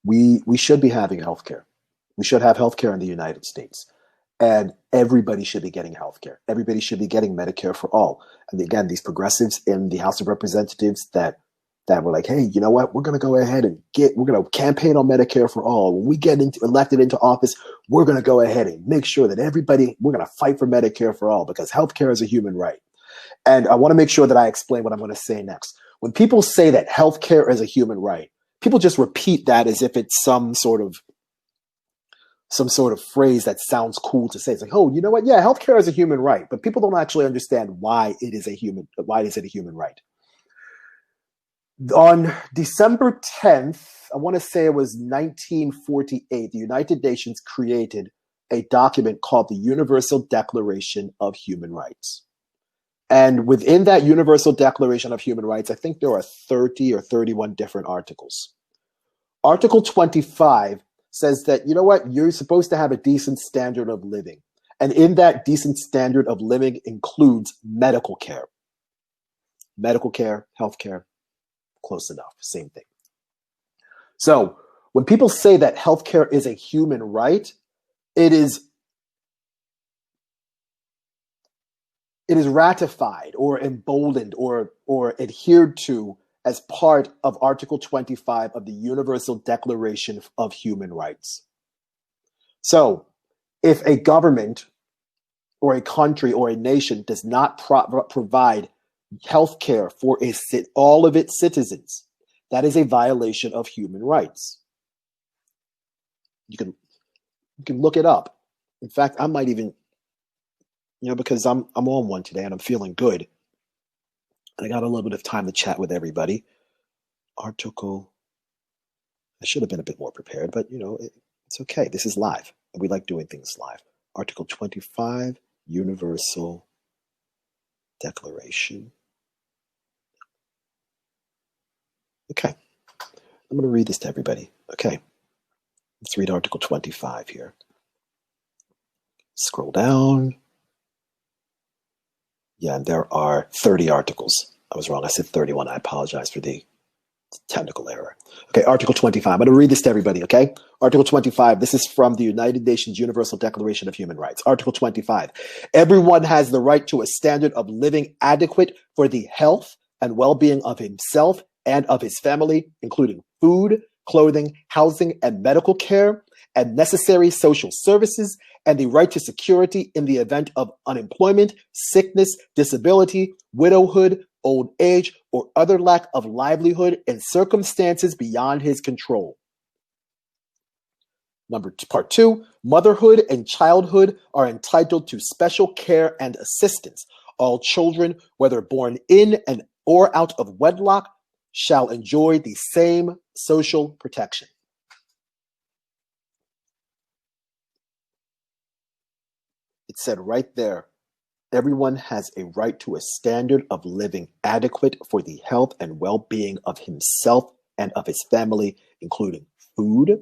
we should be having healthcare. We should have healthcare in the United States. And everybody should be getting healthcare. Everybody should be getting Medicare for all. And again, these progressives in the House of Representatives that were like, hey, you know what? We're going to go ahead and we're going to campaign on Medicare for all. When we get elected into office, we're going to go ahead and make sure that we're going to fight for Medicare for all, because healthcare is a human right. And I want to make sure that I explain what I'm going to say next. When people say that healthcare is a human right, people just repeat that as if it's some sort of phrase that sounds cool to say. It's like, oh, you know what? Yeah, healthcare is a human right, but people don't actually understand why it is a human right. On December 10th, I want to say it was 1948, the United Nations created a document called the Universal Declaration of Human Rights. And within that Universal Declaration of Human Rights, I think there are 30 or 31 different articles. Article 25 says that, you know what, you're supposed to have a decent standard of living. And in that decent standard of living includes medical care. Medical care, healthcare, close enough, same thing. So when people say that healthcare is a human right, it is ratified or emboldened or adhered to as part of Article 25 of the Universal Declaration of Human Rights. So if a government or a country or a nation does not provide health care for all of its citizens, that is a violation of human rights. You can look it up. In fact, I might even, because I'm on one today and I'm feeling good. And I got a little bit of time to chat with everybody. Article, I should have been a bit more prepared, but it's okay. This is live. And we like doing things live. Article 25, Universal Declaration. Okay. I'm going to read this to everybody. Okay. Let's read Article 25 here. Scroll down. Yeah, there are 30 articles. I was wrong. I said 31. I apologize for the technical error. Okay, Article 25. I'm going to read this to everybody, okay? Article 25. This is from the United Nations Universal Declaration of Human Rights. Article 25. Everyone has the right to a standard of living adequate for the health and well-being of himself and of his family, including food, clothing, housing, and medical care, and necessary social services, and the right to security in the event of unemployment, sickness, disability, widowhood, old age, or other lack of livelihood in circumstances beyond his control. Part 2, motherhood and childhood are entitled to special care and assistance. All children, whether born in and or out of wedlock, shall enjoy the same social protection. It said right there, everyone has a right to a standard of living adequate for the health and well-being of himself and of his family, including food,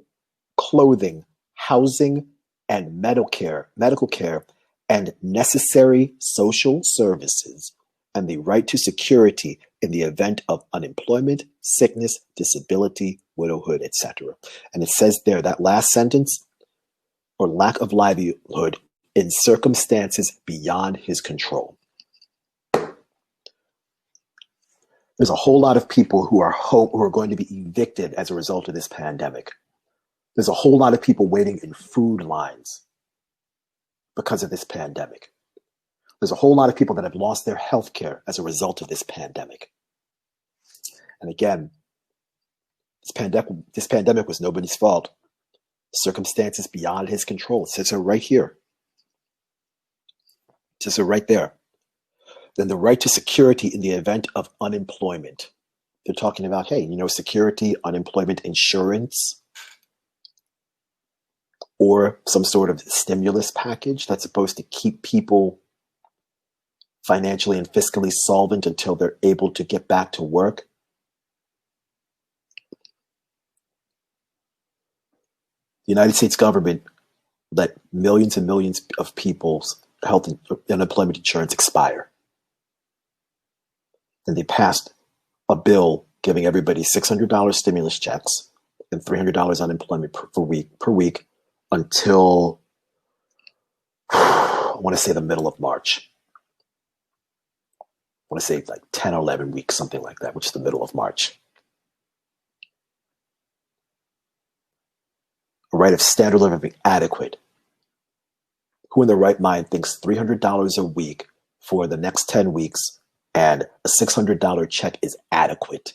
clothing, housing, and medical care, and necessary social services, and the right to security in the event of unemployment, sickness, disability, widowhood, etc. And it says there, that last sentence, or lack of livelihood in circumstances beyond his control. There's a whole lot of people who are going to be evicted as a result of this pandemic. There's a whole lot of people waiting in food lines because of this pandemic. There's a whole lot of people that have lost their health care as a result of this pandemic. And again, this pandemic was nobody's fault. Circumstances beyond his control. It says so right here. It says so right there. Then the right to security in the event of unemployment. They're talking about, hey, security, unemployment insurance, or some sort of stimulus package that's supposed to keep people financially and fiscally solvent until they're able to get back to work. The United States government let millions and millions of people's health and unemployment insurance expire. And they passed a bill giving everybody $600 stimulus checks and $300 unemployment per week until I want to say the middle of March. I want to say like 10 or 11 weeks, something like that, which is the middle of March. A right of standard living adequate. Who in their right mind thinks $300 a week for the next 10 weeks and a $600 check is adequate?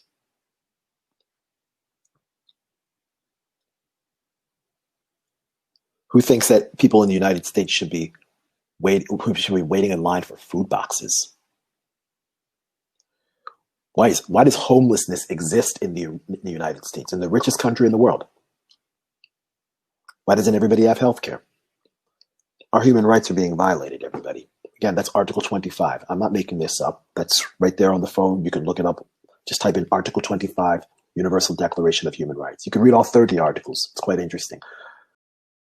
Who thinks that people in the United States should be waiting in line for food boxes? Why does homelessness exist in the United States, in the richest country in the world? Why doesn't everybody have health care? Our human rights are being violated, everybody. Again, that's Article 25. I'm not making this up. That's right there on the phone. You can look it up. Just type in Article 25, Universal Declaration of Human Rights. You can read all 30 articles. It's quite interesting.